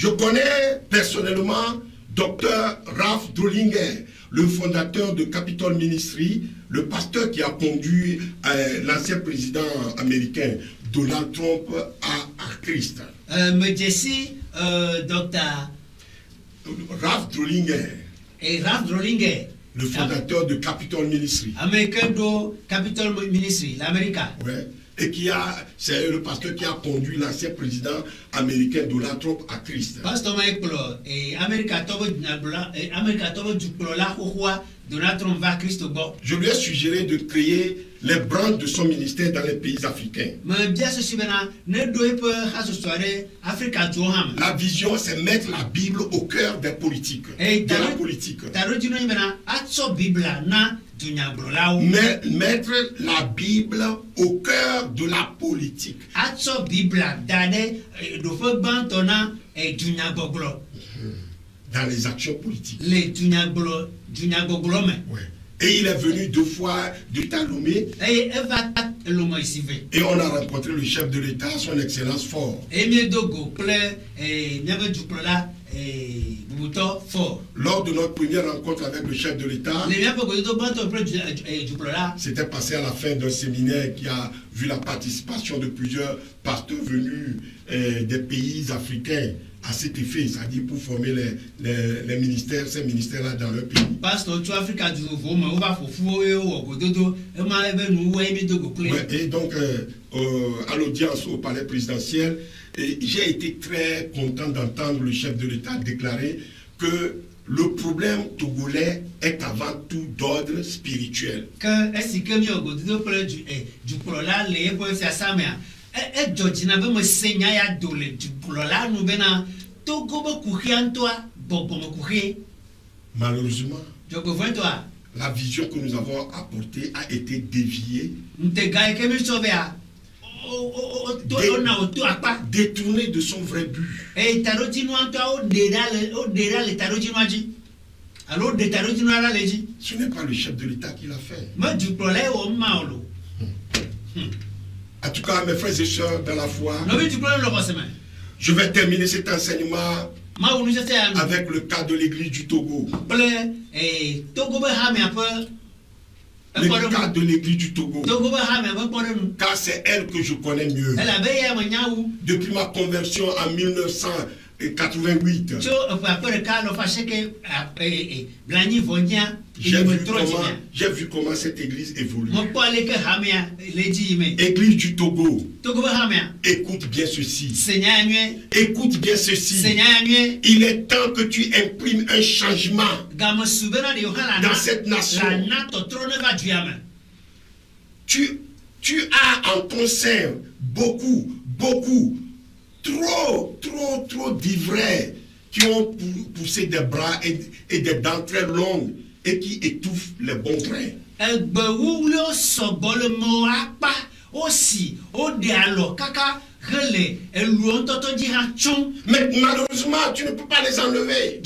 Je connais personnellement Dr. Ralph Drollinger, le fondateur de Capitol Ministry, le pasteur qui a conduit l'ancien président américain Donald Trump à Christ. Dr. Ralph Drollinger. Et Ralph Drollinger, le fondateur de Capitol Ministry. Américain de Capitol Ministry, l'Amérique. Ouais. Et c'est le pasteur qui a conduit l'ancien président américain Donald Trump à Christ. Pasteur Michael et Américain Donald Trump va à Christ. Je lui ai suggéré de créer les branches de son ministère dans les pays africains. La vision, c'est mettre la Bible au cœur des politiques. De la politique. Mettre la Bible au cœur de la politique. Dans les actions politiques. Ouais. Et il est venu 2 fois de Talomé. Et on a rencontré le chef de l'État, son Excellence Ford. Lors de notre première rencontre avec le chef de l'État, c'était passé à la fin d'un séminaire qui a vu la participation de plusieurs pasteurs venus des pays africains à cet effet, c'est-à-dire pour former les ministères, ces ministères-là dans leur pays. Ouais, et donc, à l'audience au palais présidentiel, j'ai été très content d'entendre le chef de l'État déclarer que le problème togolais est avant tout d'ordre spirituel. Malheureusement, la vision que nous avons apportée a été déviée, détournée de son vrai but. Ce n'est pas le chef de l'État qui l'a fait. En tout cas, mes frères et sœurs dans la foi, je vais terminer cet enseignement avec le cas de l'église du Togo. Le cas de l'église du Togo. Car c'est elle que je connais mieux. Depuis ma conversion en 1988. J'ai vu comment cette église évolue. Église du Togo. Écoute bien ceci. Écoute bien ceci. Il est temps que tu imprimes un changement dans cette nation. Tu as en ton sein trop d'ivraies qui ont poussé des bras et des dents très longues et qui étouffent les bons grains. Mais malheureusement, tu ne peux pas les enlever.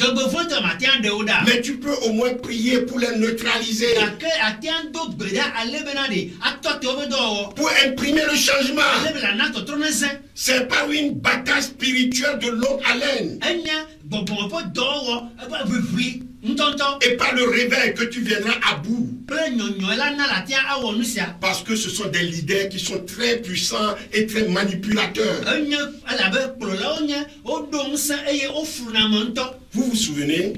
Mais tu peux au moins prier pour les neutraliser. Pour imprimer le changement. C'est par une bataille spirituelle de longue haleine. Et par le réveil que tu viendras à bout. Parce que ce sont des leaders qui sont très puissants et très manipulateurs. Vous vous souvenez?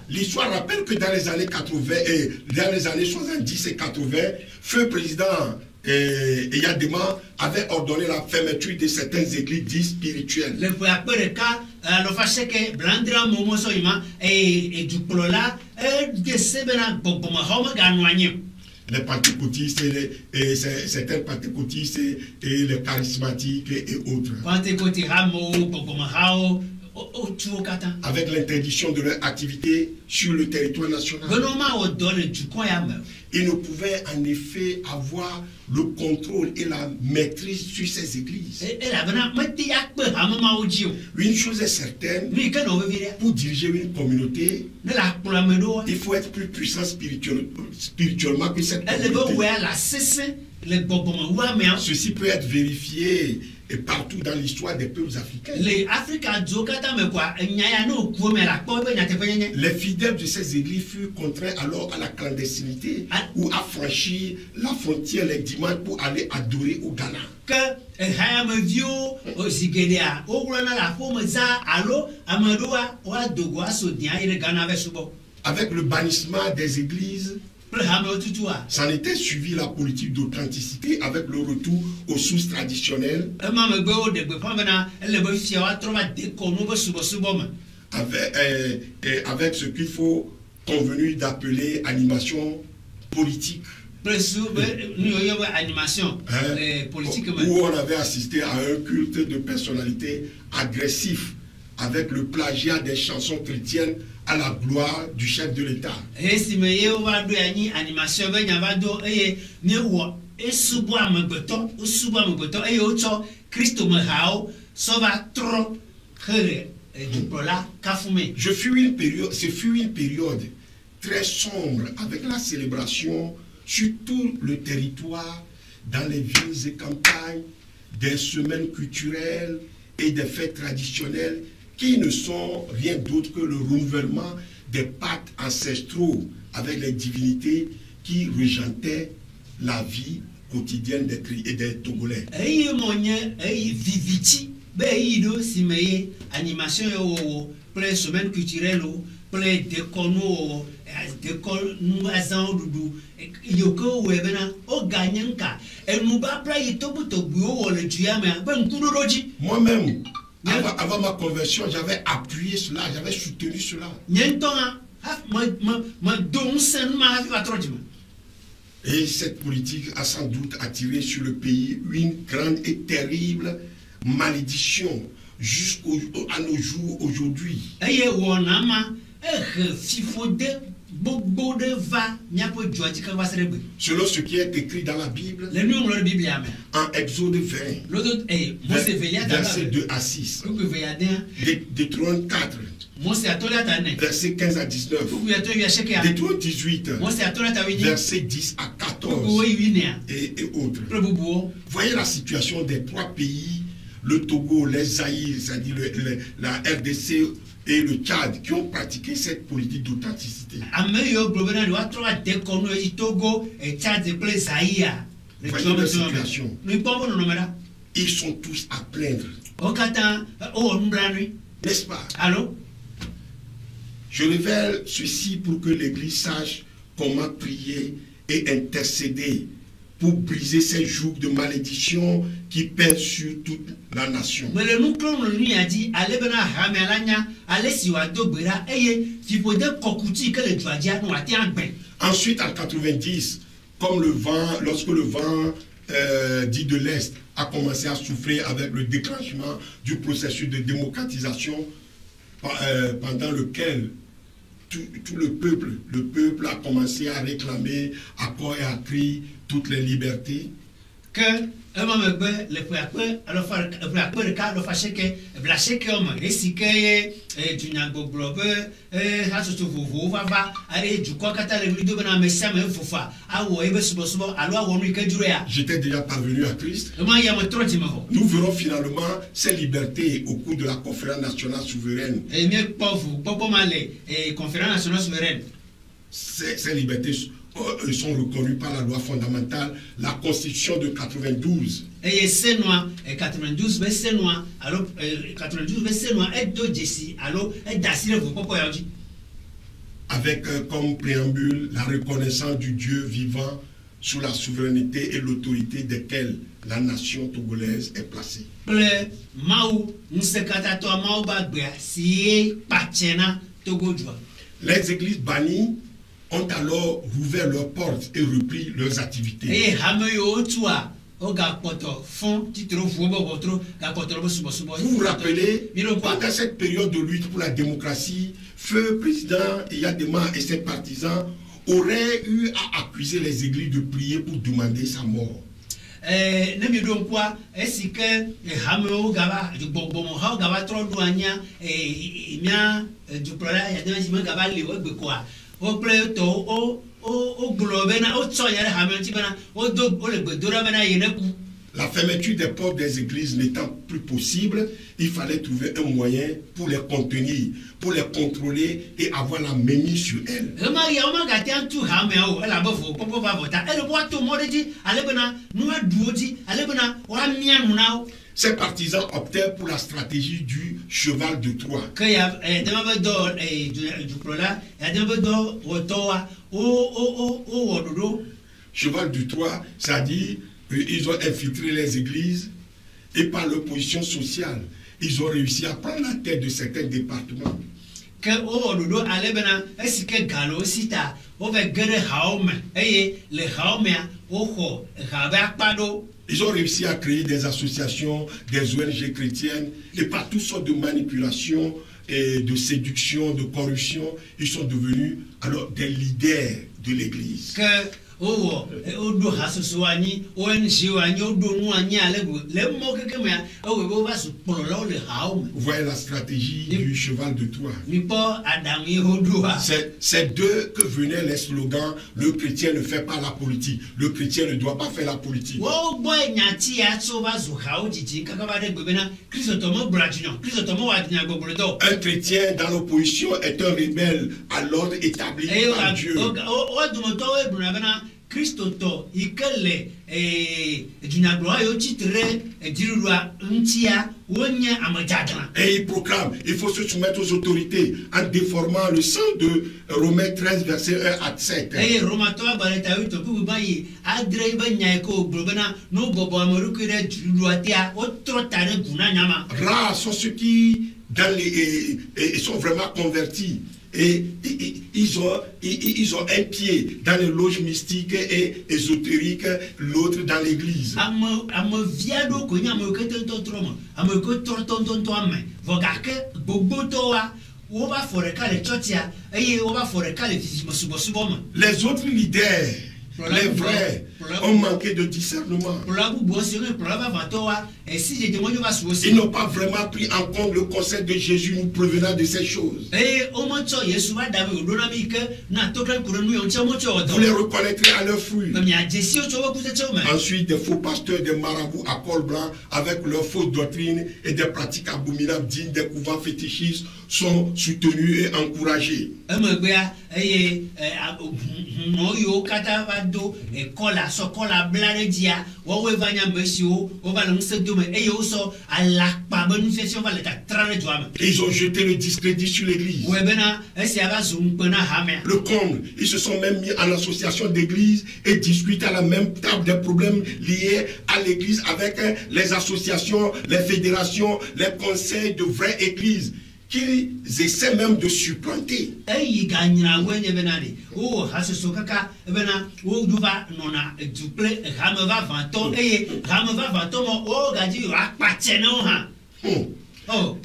L'histoire rappelle que dans les années 80 et dans les années 70 et 80, feu président Eyadema avait ordonné la fermeture de certaines églises dites spirituelles. Les pentecôtistes et certains pentecôtistes et les charismatiques et autres. Avec l'interdiction de leur activité sur le territoire national. Ils ne pouvaient en effet avoir le contrôle et la maîtrise sur ces églises. Une chose est certaine, pour diriger une communauté, il faut être plus puissant spirituellement que cette communauté. Ceci peut être vérifié et partout dans l'histoire des peuples africains. Les fidèles de ces églises furent contraints alors à la clandestinité ou à franchir la frontière les dimanches pour aller adorer au Ghana. Avec le bannissement des églises, ça n'était suivi la politique d'authenticité avec le retour aux sources traditionnelles, avec ce qu'il faut convenu d'appeler animation politique. Où on avait assisté à un culte de personnalité agressif avec le plagiat des chansons chrétiennes à la gloire du chef de l'État. Ce fut une période très sombre avec la célébration sur tout le territoire, dans les villes et campagnes, des semaines culturelles et des fêtes traditionnelles qui ne sont rien d'autre que le renouvellement des pactes ancestraux avec les divinités qui régentaient la vie quotidienne des Togolais. Moi-même, avant ma conversion, j'avais appuyé cela, j'avais soutenu cela. Et cette politique a sans doute attiré sur le pays une grande et terrible malédiction jusqu'à nos jours aujourd'hui. Selon ce qui est écrit dans la Bible, en Exode 20, verset 2 à 6, Deutéronome 4, verset 15 à 19, Deutéronome 18, verset 10 à 14, et autres. Voyez la situation des trois pays, le Togo, les Zaïre, c'est-à-dire la RDC et le Tchad, qui ont pratiqué cette politique d'authenticité. Voyez la situation. Ils sont tous à plaindre. N'est-ce pas? Allô? Je révèle ceci pour que l'Église sache comment prier et intercéder pour briser ces jougs de malédiction qui pèsent sur toute la nation. Ensuite, en 90, comme le vent, lorsque le vent dit de l'Est a commencé à souffler avec le déclenchement du processus de démocratisation pendant lequel tout le peuple a commencé à réclamer à corps et à cri toutes les libertés. J'étais déjà parvenu à Christ. Nous verrons finalement ces libertés au cours de la conférence nationale souveraine. Ces libertés sont reconnues par la loi fondamentale, la Constitution de 92. Avec comme préambule la reconnaissance du Dieu vivant sous la souveraineté et l'autorité desquels la nation togolaise est placée. Les églises bannies ont alors rouvert leurs portes et repris leurs activités. Vous vous rappelez, pendant cette période de lutte pour la démocratie, feu président Yadema et ses partisans auraient eu à accuser les églises de prier pour demander sa mort. La fermeture des portes des églises n'étant plus possible, il fallait trouver un moyen pour les contenir, pour les contrôler et avoir la mainmise sur elles. Ces partisans optèrent pour la stratégie du cheval de Troie. Cheval de Troie, c'est-à-dire ils ont infiltré les églises et par leur position sociale, ils ont réussi à prendre la tête de certains départements. Ils ont réussi à créer des associations, des ONG chrétiennes et par toutes sortes de manipulations et de séduction, de corruption, ils sont devenus alors des leaders de l'église. Vous voyez la stratégie du cheval de Troie. C'est d'eux que venaient les slogans: le chrétien ne fait pas la politique, le chrétien ne doit pas faire la politique. Un chrétien dans l'opposition est un rebelle à l'ordre établi par Dieu. Et il proclame, il faut se soumettre aux autorités en déformant le sens de Romains 13, verset 1 à 7. Rares sont ceux qui sont vraiment convertis. Et ils ont un pied dans les loges mystiques et ésotériques, l'autre dans l'église. Les autres leaders, les vrais, ont manqué de discernement. Ils n'ont pas vraiment pris en compte le conseil de Jésus nous prévenant de ces choses. Vous les reconnaîtrez à leurs fruits. Ensuite, des faux pasteurs, des marabouts à col blanc avec leurs fausses doctrines et des pratiques abominables dignes des couvents fétichistes sont soutenus et encouragés. Ils ont jeté le discrédit sur l'église. Le comble, ils se sont même mis en association d'église et discutent à la même table des problèmes liés à l'église avec les associations, les fédérations, les conseils de vraies églises, qu'ils essaient même de supplanter.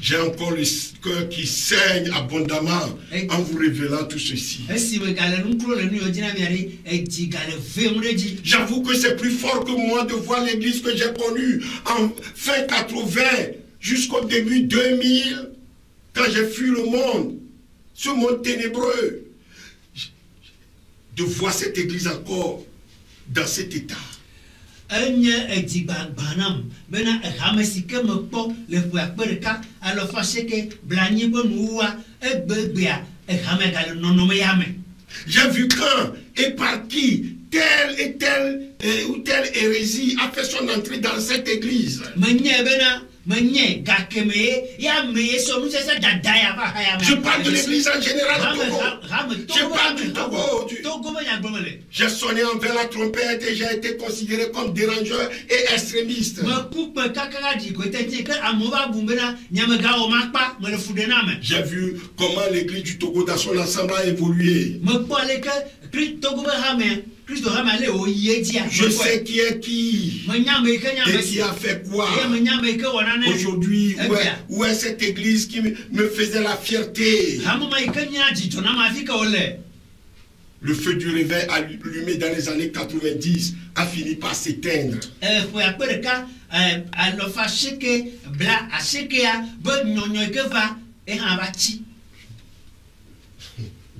J'ai encore le cœur qui saigne abondamment en vous révélant tout ceci. J'avoue que c'est plus fort que moi de voir l'église que j'ai connue en fin 80 jusqu'au début 2000, quand j'ai fui le monde, ce monde ténébreux, de voir cette église encore dans cet état. J'ai vu quand et par qui telle et telle ou telle hérésie a fait son entrée dans cette église. Je parle de l'église en général au Togo. Je parle du Togo. J'ai sonné envers la trompette et j'ai été considéré comme dérangeur et extrémiste. J'ai vu comment l'église du Togo dans son ensemble a évolué. Je sais qui est qui et qui a fait quoi. Aujourd'hui, où est cette église qui me faisait la fierté? Le feu du réveil allumé dans les années 90 a fini par s'éteindre.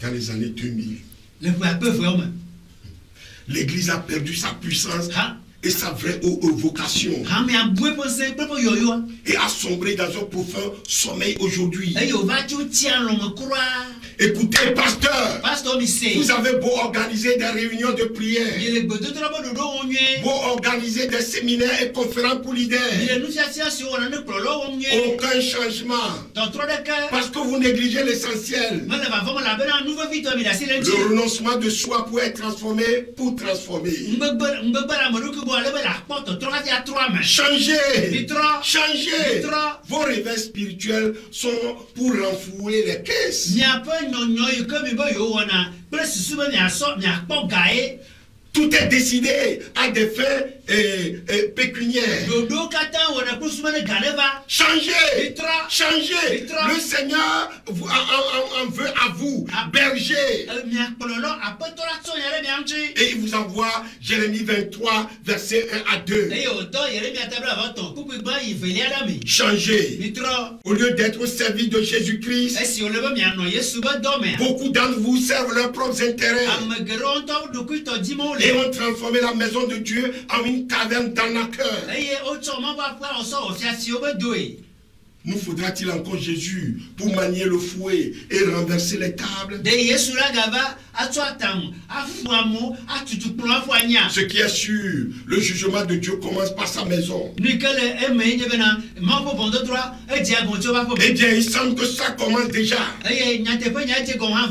Dans les années 2000. L'église a perdu sa puissance et sa vraie vocation et a sombré dans un profond sommeil aujourd'hui. Écoutez, pasteur, vous avez beau organiser des réunions de prière, beau organiser des séminaires et conférences pour leaders, aucun changement, parce que vous négligez l'essentiel. Le renoncement de soi pour être transformé, pour transformer. Changez, changez. Vos réveils spirituels sont pour renflouer les caisses. Tout est décidé à des fins pécuniaires. Changez, changez. Le Seigneur en veut à vous, berger. Et il vous envoie Jérémie 23, versets 1 à 2. Changez. Au lieu d'être servi de Jésus-Christ, beaucoup d'entre vous servent leurs propres intérêts. Et ont transformé la maison de Dieu en une caverne d'arnaqueurs. Nous faudra-t-il encore Jésus pour manier le fouet et renverser les tables? Ce qui est sûr, le jugement de Dieu commence par sa maison. Eh bien, il semble que ça commence déjà.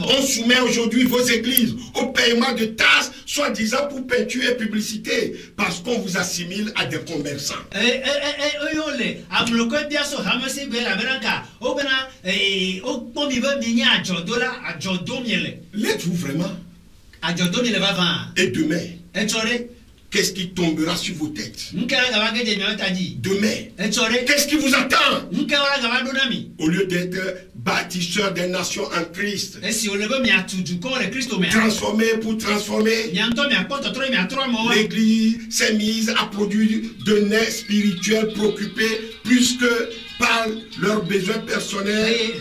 On soumet aujourd'hui vos églises au paiement de tasses, soi-disant pour peinture et publicité, parce qu'on vous assimile à des commerçants. L'êtes-vous vraiment? Et demain, qu'est-ce qui tombera sur vos têtes? Demain, qu'est-ce qui vous attend? Au lieu d'être bâtisseurs des nations en Christ, transformé pour transformer, l'Église s'est mise à produire de nez spirituels préoccupés plus que par leurs besoins personnels.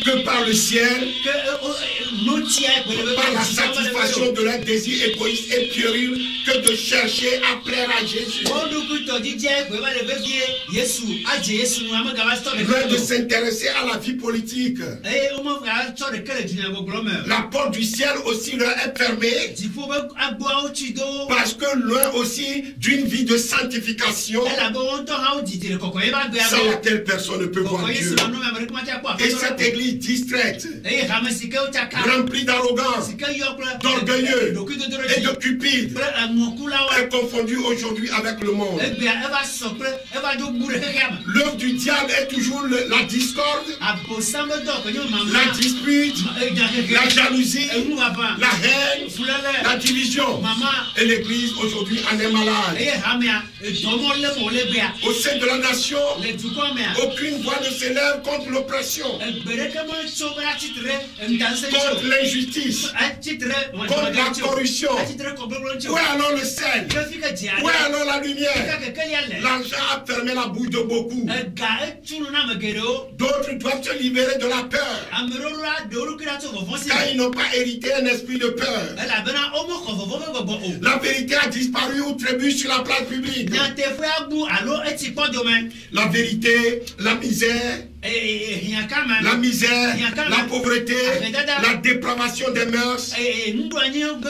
Que par le ciel, par la satisfaction de leurs désirs égoïstes et puérils, que de chercher à plaire à Jésus. Loin de s'intéresser à la vie politique. La porte du ciel aussi leur est fermée. Parce que loin aussi d'une vie de sanctification, sans laquelle personne ne peut voir Dieu. Et cette église distraite, remplie d'arrogance, d'orgueilleux et de cupide, est confondue aujourd'hui avec le monde. L'œuvre du diable est toujours la discorde, la dispute, la jalousie, la haine, la division. Et l'église aujourd'hui en est malade. Au sein de la nation, aucune voix ne s'élève contre l'oppression, contre l'injustice, contre la corruption. Où est alors le sel? Où est alors la lumière? L'argent a fermé la bouche de beaucoup. D'autres doivent se libérer de la peur, car ils n'ont pas hérité un esprit de peur. La vérité a disparu ou trébuche sur la place publique. La vérité, la misère, la pauvreté, la dépravation des mœurs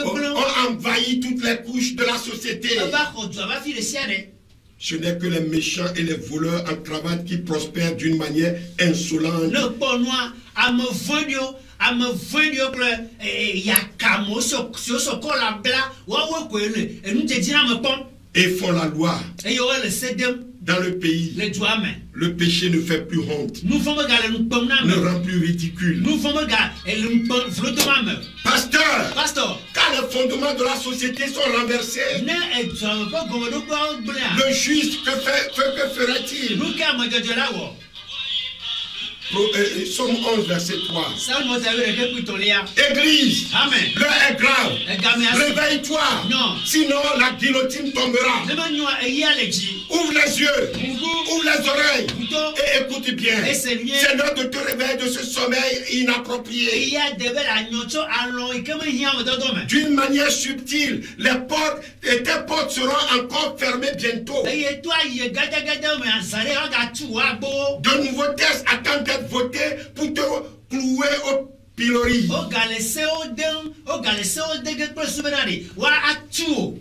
ont envahi toutes les couches de la société. Ce n'est que les méchants et les voleurs en cravate qui prospèrent d'une manière insolente. Et font la loi dans le pays. Le péché ne fait plus honte, ne rend plus ridicule. Pasteur, quand les fondements de la société sont renversés, le juste, que ferait-il? Somme 11, verset 3. Salmo tawire ke kuitolia. Église, Amen. l'heure est grave. Egame asi. Réveille-toi. Non. Sinon, la guillotine tombera. Lema nyua eyaleji. Ouvre les yeux. Ouvre les oreilles. Kuto. Et écoute bien. Et Seigneur. C'est l'heure de te réveiller de ce sommeil inapproprié. Eya debe la nyocho alon ikeme hian ododome. D'une manière subtile, les portes et tes portes seront encore fermées bientôt. Eye to aye gada me azare aga tu agbo. De nouveaux textes attendent d'être votés pour te clouer au pilori. O galese o dege pro subenari. Wa atu.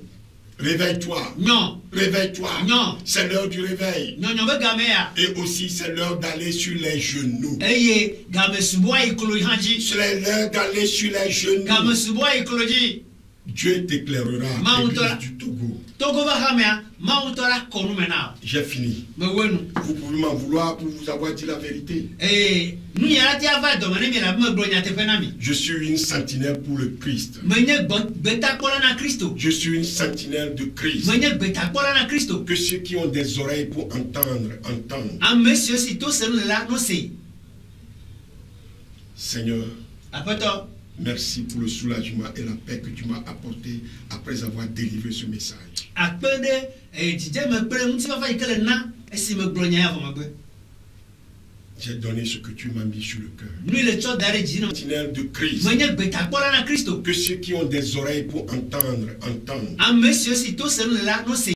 Réveille-toi. Non. Réveille-toi. Non. C'est l'heure du réveil. Non be game ya. Et aussi, c'est l'heure d'aller sur les genoux. Eye game subo ikolo hanji. C'est l'heure d'aller sur les genoux. Game subo ikoloji. Dieu t'éclairera, Église du Togo. Togo ba hamea, mautora konu mena. J'ai fini. Me wenu. Vous pouvez m'en vouloir pour vous avoir dit la vérité. Nu yarati ava do mane mi la me bronya te fenami. Je suis une sentinelle pour le Christ. Menye beta kola na Kristo. Je suis une sentinelle de Christ. Menye beta kola na Kristo. Que ceux qui ont des oreilles pour entendre, entendent. A monsieur si to selu la no se. Seigneur, Apoto. merci pour le soulagement et la paix que tu m'as apporté après avoir délivré ce message. Akpede dije me pre mti fa ikele na esi me bronya ya vomagbe. J'ai donné ce que tu m'as mis sur le cœur. Nu le cho dare jino. Sentinelle de Christ. Menye beta kola na Kristo. Que ceux qui ont des oreilles pour entendre, entendent. A monsieur si to selu la no se.